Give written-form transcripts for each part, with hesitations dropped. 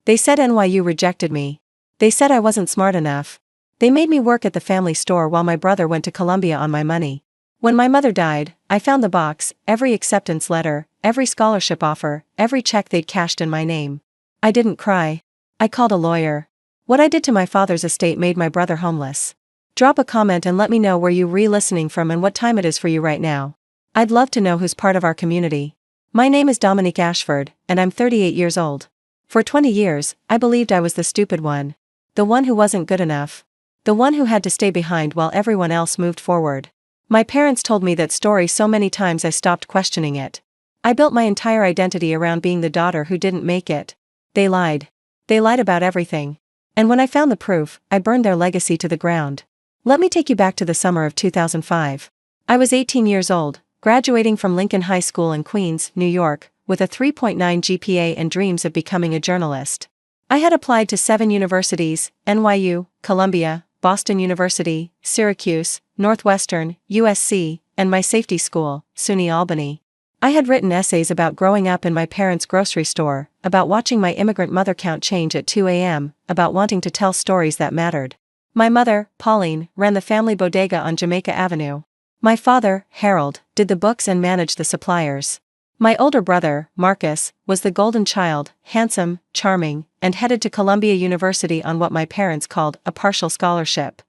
They said NYU rejected me. They said I wasn't smart enough. They made me work at the family store while my brother went to Columbia on my money. When my mother died, I found the box, every acceptance letter, every scholarship offer, every check they'd cashed in my name. I didn't cry. I called a lawyer. What I did to my father's estate made my brother homeless. Drop a comment and let me know where you're re-listening from and what time it is for you right now. I'd love to know who's part of our community. My name is Dominique Ashford, and I'm 38 years old. For 20 years, I believed I was the stupid one. The one who wasn't good enough. The one who had to stay behind while everyone else moved forward. My parents told me that story so many times I stopped questioning it. I built my entire identity around being the daughter who didn't make it. They lied. They lied about everything. And when I found the proof, I burned their legacy to the ground. Let me take you back to the summer of 2005. I was 18 years old, graduating from Lincoln High School in Queens, New York, with a 3.9 GPA and dreams of becoming a journalist. I had applied to 7 universities: NYU, Columbia, Boston University, Syracuse, Northwestern, USC, and my safety school, SUNY Albany. I had written essays about growing up in my parents' grocery store, about watching my immigrant mother count change at 2 a.m., about wanting to tell stories that mattered. My mother, Pauline, ran the family bodega on Jamaica Avenue. My father, Harold, did the books and managed the suppliers. My older brother, Marcus, was the golden child, handsome, charming, and headed to Columbia University on what my parents called a partial scholarship.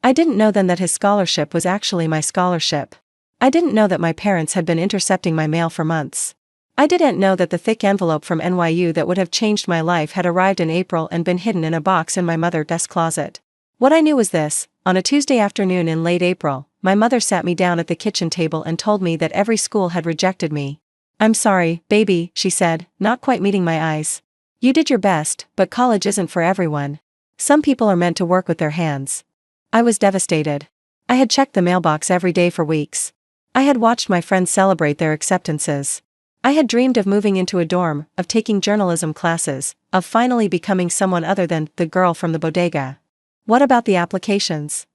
I didn't know then that his scholarship was actually my scholarship. I didn't know that my parents had been intercepting my mail for months. I didn't know that the thick envelope from NYU that would have changed my life had arrived in April and been hidden in a box in my mother's desk closet. What I knew was this: on a Tuesday afternoon in late April, my mother sat me down at the kitchen table and told me that every school had rejected me. "I'm sorry, baby," she said, not quite meeting my eyes. "You did your best, but college isn't for everyone. Some people are meant to work with their hands." I was devastated. I had checked the mailbox every day for weeks. I had watched my friends celebrate their acceptances. I had dreamed of moving into a dorm, of taking journalism classes, of finally becoming someone other than the girl from the bodega. "What about the applications?"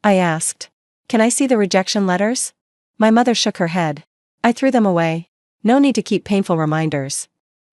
I asked. "Can I see the rejection letters?" My mother shook her head. I threw them away. No need to keep painful reminders.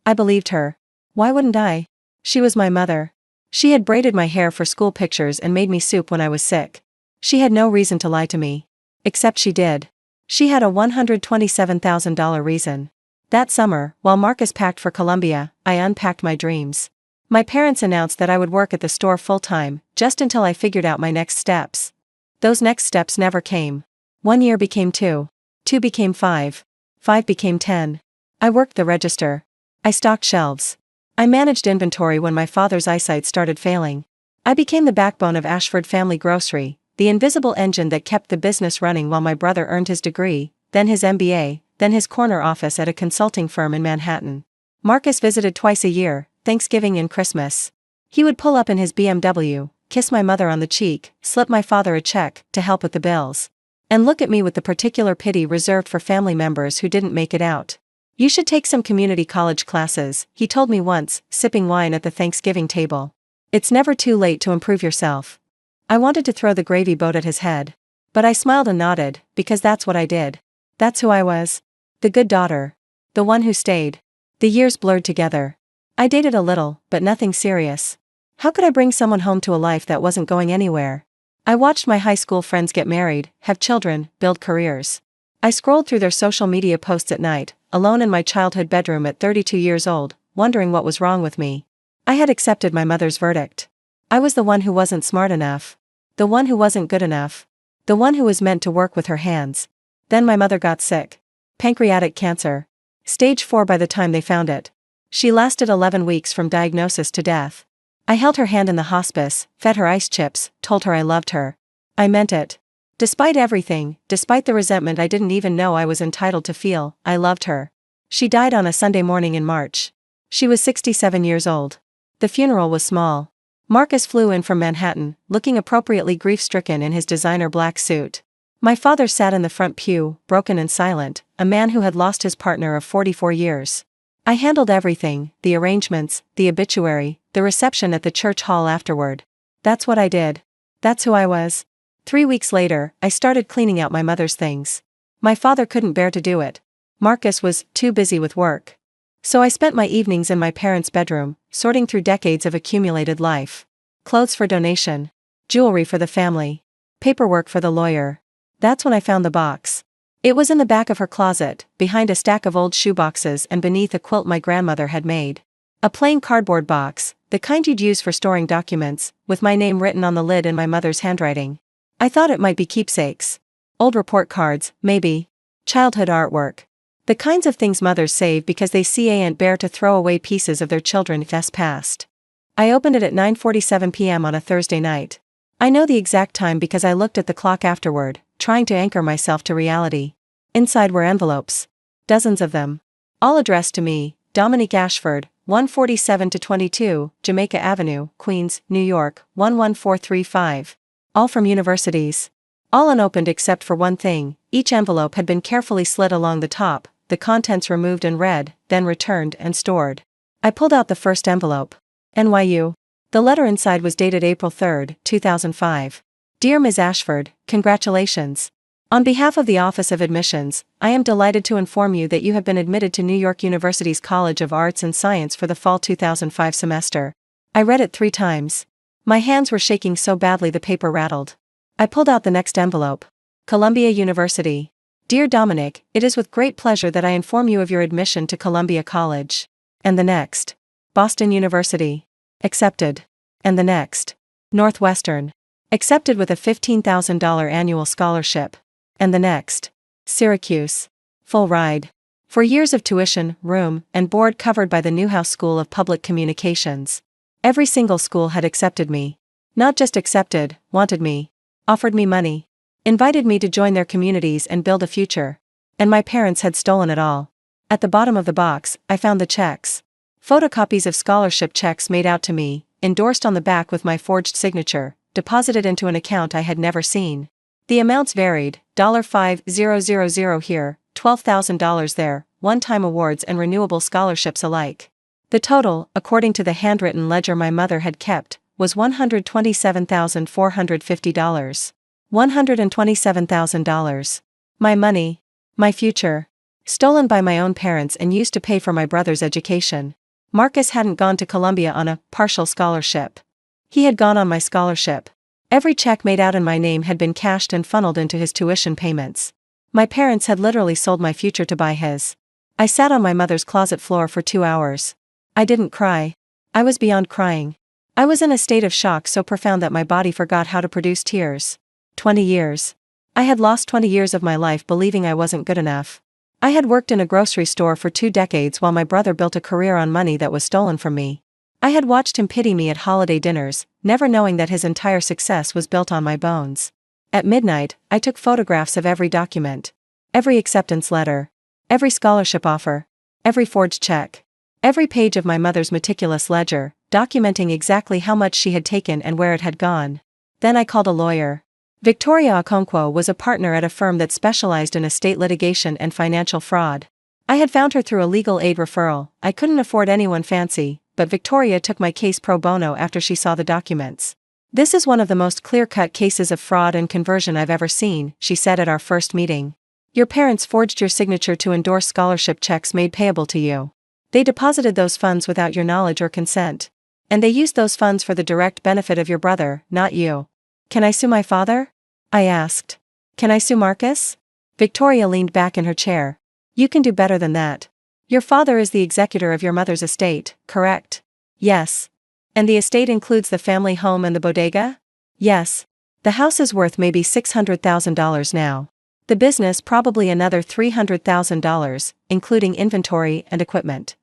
I believed her. Why wouldn't I? She was my mother. She had braided my hair for school pictures and made me soup when I was sick. She had no reason to lie to me. Except she did. She had a $127,000 reason. That summer, while Marcus packed for Columbia, I unpacked my dreams. My parents announced that I would work at the store full-time, just until I figured out my next steps. Those next steps never came. 1 year became 2. 2 became 5. 5 became 10. I worked the register. I stocked shelves. I managed inventory when my father's eyesight started failing. I became the backbone of Ashford Family Grocery, the invisible engine that kept the business running while my brother earned his degree, then his MBA, then his corner office at a consulting firm in Manhattan. Marcus visited twice a year, Thanksgiving and Christmas. He would pull up in his BMW, kiss my mother on the cheek, slip my father a check to help with the bills, and look at me with the particular pity reserved for family members who didn't make it out. "You should take some community college classes," he told me once, sipping wine at the Thanksgiving table. "It's never too late to improve yourself." I wanted to throw the gravy boat at his head. But I smiled and nodded, because that's what I did. That's who I was. The good daughter. The one who stayed. The years blurred together. I dated a little, but nothing serious. How could I bring someone home to a life that wasn't going anywhere? I watched my high school friends get married, have children, build careers. I scrolled through their social media posts at night, alone in my childhood bedroom at 32 years old, wondering what was wrong with me. I had accepted my mother's verdict. I was the one who wasn't smart enough. The one who wasn't good enough. The one who was meant to work with her hands. Then my mother got sick. Pancreatic cancer. Stage 4 by the time they found it. She lasted 11 weeks from diagnosis to death. I held her hand in the hospice, fed her ice chips, told her I loved her. I meant it. Despite everything, despite the resentment I didn't even know I was entitled to feel, I loved her. She died on a Sunday morning in March. She was 67 years old. The funeral was small. Marcus flew in from Manhattan, looking appropriately grief-stricken in his designer black suit. My father sat in the front pew, broken and silent, a man who had lost his partner of 44 years. I handled everything, the arrangements, the obituary, the reception at the church hall afterward. That's what I did. That's who I was. 3 weeks later, I started cleaning out my mother's things. My father couldn't bear to do it. Marcus was too busy with work. So I spent my evenings in my parents' bedroom, sorting through decades of accumulated life. Clothes for donation. Jewelry for the family. Paperwork for the lawyer. That's when I found the box. It was in the back of her closet, behind a stack of old shoeboxes and beneath a quilt my grandmother had made. A plain cardboard box, the kind you'd use for storing documents, with my name written on the lid in my mother's handwriting. I thought it might be keepsakes. Old report cards, maybe. Childhood artwork. The kinds of things mothers save because they can't bear to throw away pieces of their children's past. I opened it at 9:47 p.m. on a Thursday night. I know the exact time because I looked at the clock afterward, trying to anchor myself to reality. Inside were envelopes. Dozens of them. All addressed to me, Dominique Ashford, 147-22, Jamaica Avenue, Queens, New York, 11435. All from universities. All unopened except for one thing. Each envelope had been carefully slit along the top, the contents removed and read, then returned and stored. I pulled out the first envelope. NYU. The letter inside was dated April 3, 2005. Dear Ms. Ashford, congratulations. On behalf of the Office of Admissions, I am delighted to inform you that you have been admitted to New York University's College of Arts and Science for the fall 2005 semester. I read it 3 times. My hands were shaking so badly the paper rattled. I pulled out the next envelope. Columbia University. Dear Dominic, it is with great pleasure that I inform you of your admission to Columbia College. And the next. Boston University. Accepted. And the next. Northwestern. Accepted with a $15,000 annual scholarship. And the next. Syracuse. Full ride. For years of tuition, room, and board covered by the Newhouse School of Public Communications. Every single school had accepted me. Not just accepted, wanted me. Offered me money. Invited me to join their communities and build a future. And my parents had stolen it all. At the bottom of the box, I found the checks. Photocopies of scholarship checks made out to me, endorsed on the back with my forged signature, deposited into an account I had never seen. The amounts varied, $5,000 here, $12,000 there, one-time awards and renewable scholarships alike. The total, according to the handwritten ledger my mother had kept, was $127,450. $127,000. My money. My future. Stolen by my own parents and used to pay for my brother's education. Marcus hadn't gone to Columbia on a partial scholarship. He had gone on my scholarship. Every check made out in my name had been cashed and funneled into his tuition payments. My parents had literally sold my future to buy his. I sat on my mother's closet floor for 2 hours. I didn't cry. I was beyond crying. I was in a state of shock so profound that my body forgot how to produce tears. 20 years. I had lost 20 years of my life believing I wasn't good enough. I had worked in a grocery store for 2 decades while my brother built a career on money that was stolen from me. I had watched him pity me at holiday dinners, never knowing that his entire success was built on my bones. At midnight, I took photographs of every document. Every acceptance letter. Every scholarship offer. Every forged check. Every page of my mother's meticulous ledger, documenting exactly how much she had taken and where it had gone. Then I called a lawyer. Victoria Okonkwo was a partner at a firm that specialized in estate litigation and financial fraud. I had found her through a legal aid referral. I couldn't afford anyone fancy, but Victoria took my case pro bono after she saw the documents. This is one of the most clear-cut cases of fraud and conversion I've ever seen, she said at our first meeting. Your parents forged your signature to endorse scholarship checks made payable to you. They deposited those funds without your knowledge or consent. And they used those funds for the direct benefit of your brother, not you. Can I sue my father? I asked. Can I sue Marcus? Victoria leaned back in her chair. You can do better than that. Your father is the executor of your mother's estate, correct? Yes. And the estate includes the family home and the bodega? Yes. The house is worth maybe $600,000 now. The business probably another $300,000, including inventory and equipment.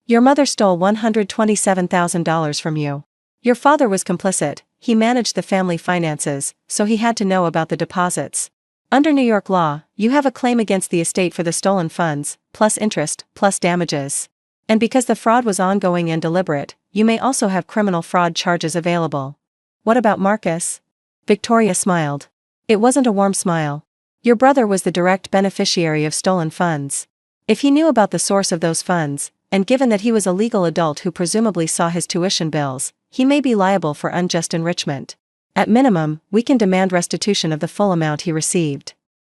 Your mother stole $127,000 from you. Your father was complicit. He managed the family finances, so he had to know about the deposits. Under New York law, you have a claim against the estate for the stolen funds, plus interest, plus damages. And because the fraud was ongoing and deliberate, you may also have criminal fraud charges available. What about Marcus? Victoria smiled. It wasn't a warm smile. Your brother was the direct beneficiary of stolen funds. If he knew about the source of those funds, and given that he was a legal adult who presumably saw his tuition bills, he may be liable for unjust enrichment. At minimum, we can demand restitution of the full amount he received.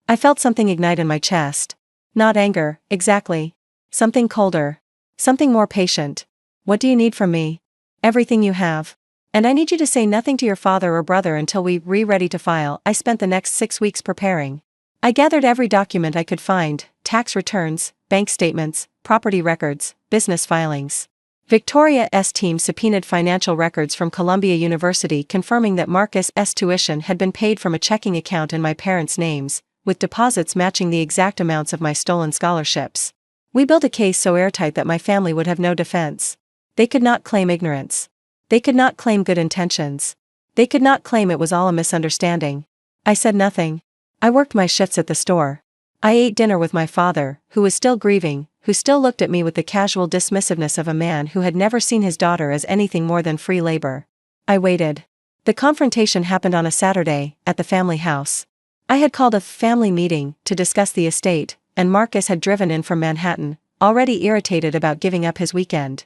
I felt something ignite in my chest. Not anger, exactly. Something colder. Something more patient. What do you need from me? Everything you have. And I need you to say nothing to your father or brother until we're ready to file. I spent the next 6 weeks preparing. I gathered every document I could find: tax returns, bank statements, property records, business filings. Victoria's team subpoenaed financial records from Columbia University confirming that Marcus's tuition had been paid from a checking account in my parents' names, with deposits matching the exact amounts of my stolen scholarships. We built a case so airtight that my family would have no defense. They could not claim ignorance. They could not claim good intentions. They could not claim it was all a misunderstanding. I said nothing. I worked my shifts at the store. I ate dinner with my father, who was still grieving, who still looked at me with the casual dismissiveness of a man who had never seen his daughter as anything more than free labor. I waited. The confrontation happened on a Saturday, at the family house. I had called a family meeting to discuss the estate, and Marcus had driven in from Manhattan, already irritated about giving up his weekend.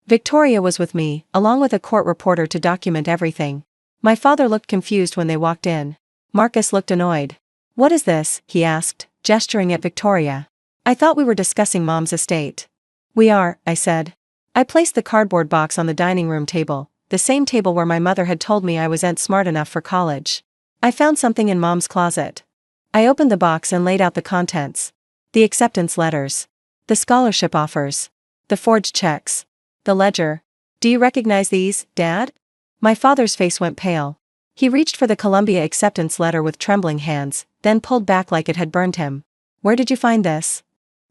Victoria was with me, along with a court reporter to document everything. My father looked confused when they walked in. Marcus looked annoyed. "What is this?" he asked, gesturing at Victoria. "I thought we were discussing Mom's estate." "We are," I said. I placed the cardboard box on the dining room table, the same table where my mother had told me I wasn't smart enough for college. I found something in Mom's closet. I opened the box and laid out the contents. The acceptance letters. The scholarship offers. The forged checks. The ledger. "Do you recognize these, Dad?" My father's face went pale. He reached for the Columbia acceptance letter with trembling hands, then pulled back like it had burned him. "Where did you find this?"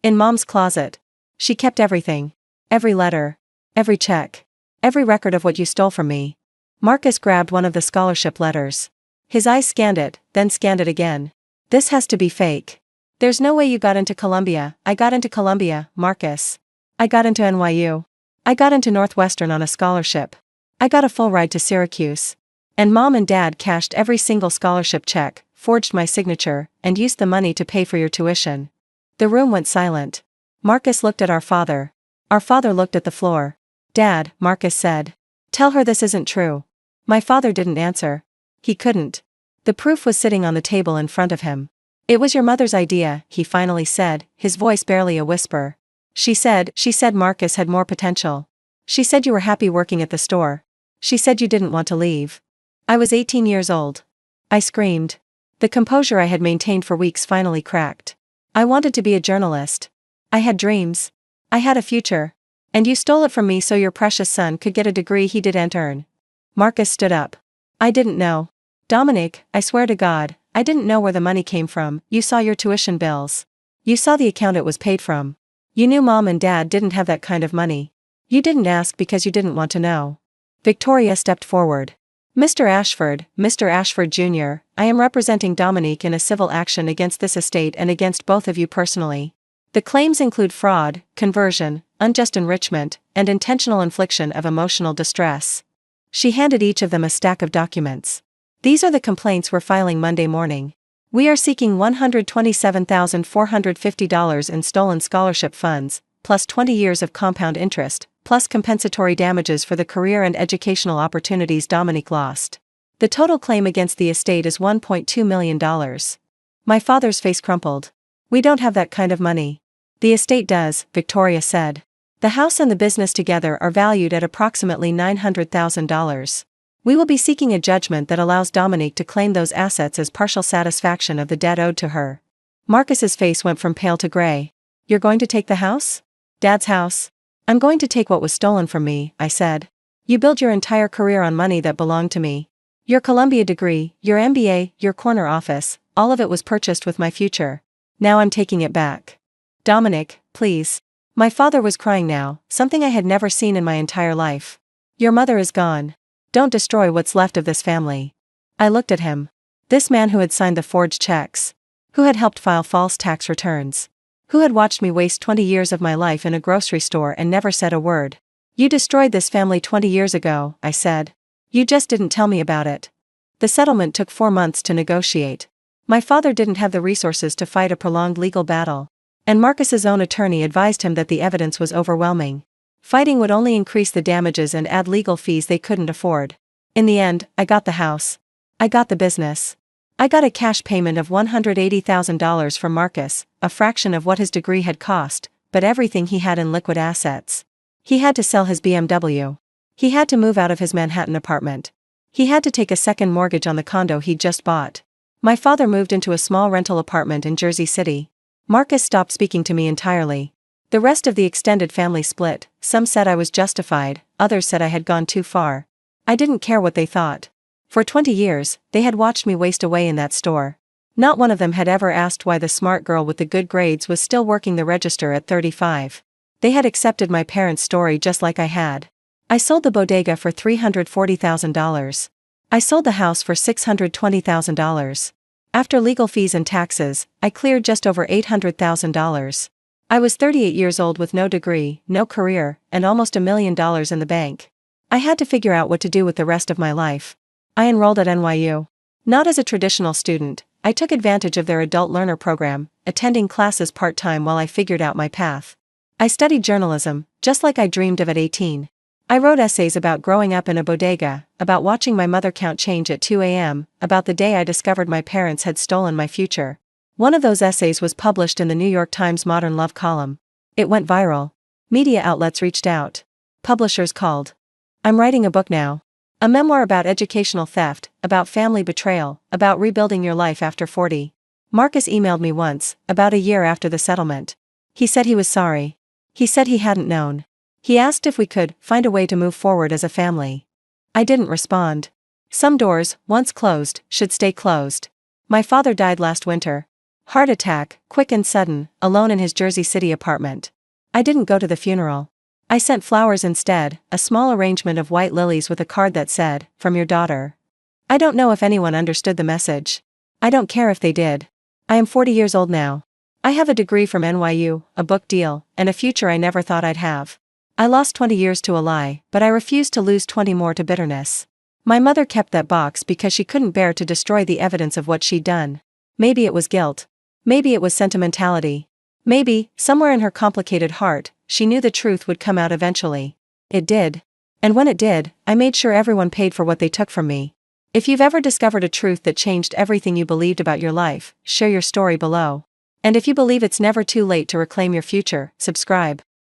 "In Mom's closet. She kept everything. Every letter. Every check. Every record of what you stole from me." Marcus grabbed one of the scholarship letters. His eyes scanned it, then scanned it again. "This has to be fake. There's no way you got into Columbia." "I got into Columbia, Marcus. I got into NYU. I got into Northwestern on a scholarship. I got a full ride to Syracuse. And Mom and Dad cashed every single scholarship check, forged my signature, and used the money to pay for your tuition." The room went silent. Marcus looked at our father. Our father looked at the floor. "Dad," Marcus said. "Tell her this isn't true." My father didn't answer. He couldn't. The proof was sitting on the table in front of him. "It was your mother's idea," he finally said, his voice barely a whisper. She said Marcus had more potential. She said you were happy working at the store. She said you didn't want to leave." I was 18 years old. I screamed. The composure I had maintained for weeks finally cracked. I wanted to be a journalist. I had dreams. I had a future. And you stole it from me so your precious son could get a degree he didn't earn. Marcus stood up. "I didn't know. Dominic, I swear to God, I didn't know where the money came from." "You saw your tuition bills. You saw the account it was paid from. You knew Mom and Dad didn't have that kind of money. You didn't ask because you didn't want to know." Victoria stepped forward. Mr. Ashford Jr., I am representing Dominique in a civil action against this estate and against both of you personally. The claims include fraud, conversion, unjust enrichment, and intentional infliction of emotional distress." She handed each of them a stack of documents. "These are the complaints we're filing Monday morning. We are seeking $127,450 in stolen scholarship funds, plus 20 years of compound interest, plus compensatory damages for the career and educational opportunities Dominique lost. The total claim against the estate is $1.2 million. My father's face crumpled. "We don't have that kind of money." "The estate does," Victoria said. "The house and the business together are valued at approximately $900,000. We will be seeking a judgment that allows Dominique to claim those assets as partial satisfaction of the debt owed to her." Marcus's face went from pale to gray. "You're going to take the house?" "Dad's house? I'm going to take what was stolen from me," I said. "You built your entire career on money that belonged to me. Your Columbia degree, your MBA, your corner office, all of it was purchased with my future. Now I'm taking it back. Dominic, please." My father was crying now, something I had never seen in my entire life. "Your mother is gone. Don't destroy what's left of this family." I looked at him. This man who had signed the forged checks. Who had helped file false tax returns. Who had watched me waste 20 years of my life in a grocery store and never said a word. "You destroyed this family 20 years ago," I said. "You just didn't tell me about it." The settlement took 4 months to negotiate. My father didn't have the resources to fight a prolonged legal battle. And Marcus's own attorney advised him that the evidence was overwhelming. Fighting would only increase the damages and add legal fees they couldn't afford. In the end, I got the house. I got the business. I got a cash payment of $180,000 from Marcus, a fraction of what his degree had cost, but everything he had in liquid assets. He had to sell his BMW. He had to move out of his Manhattan apartment. He had to take a second mortgage on the condo he'd just bought. My father moved into a small rental apartment in Jersey City. Marcus stopped speaking to me entirely. The rest of the extended family split. Some said I was justified, others said I had gone too far. I didn't care what they thought. For 20 years, they had watched me waste away in that store. Not one of them had ever asked why the smart girl with the good grades was still working the register at 35. They had accepted my parents' story just like I had. I sold the bodega for $340,000. I sold the house for $620,000. After legal fees and taxes, I cleared just over $800,000. I was 38 years old with no degree, no career, and almost $1 million in the bank. I had to figure out what to do with the rest of my life. I enrolled at NYU. Not as a traditional student, I took advantage of their adult learner program, attending classes part-time while I figured out my path. I studied journalism, just like I dreamed of at 18. I wrote essays about growing up in a bodega, about watching my mother count change at 2 a.m., about the day I discovered my parents had stolen my future. One of those essays was published in the New York Times Modern Love column. It went viral. Media outlets reached out. Publishers called. I'm writing a book now. A memoir about educational theft, about family betrayal, about rebuilding your life after 40. Marcus emailed me once, about a year after the settlement. He said he was sorry. He said he hadn't known. He asked if we could find a way to move forward as a family. I didn't respond. Some doors, once closed, should stay closed. My father died last winter. Heart attack, quick and sudden, alone in his Jersey City apartment. I didn't go to the funeral. I sent flowers instead, a small arrangement of white lilies with a card that said, "From your daughter." I don't know if anyone understood the message. I don't care if they did. I am 40 years old now. I have a degree from NYU, a book deal, and a future I never thought I'd have. I lost 20 years to a lie, but I refused to lose 20 more to bitterness. My mother kept that box because she couldn't bear to destroy the evidence of what she'd done. Maybe it was guilt. Maybe it was sentimentality. Maybe, somewhere in her complicated heart, she knew the truth would come out eventually. It did. And when it did, I made sure everyone paid for what they took from me. If you've ever discovered a truth that changed everything you believed about your life, share your story below. And if you believe it's never too late to reclaim your future, subscribe.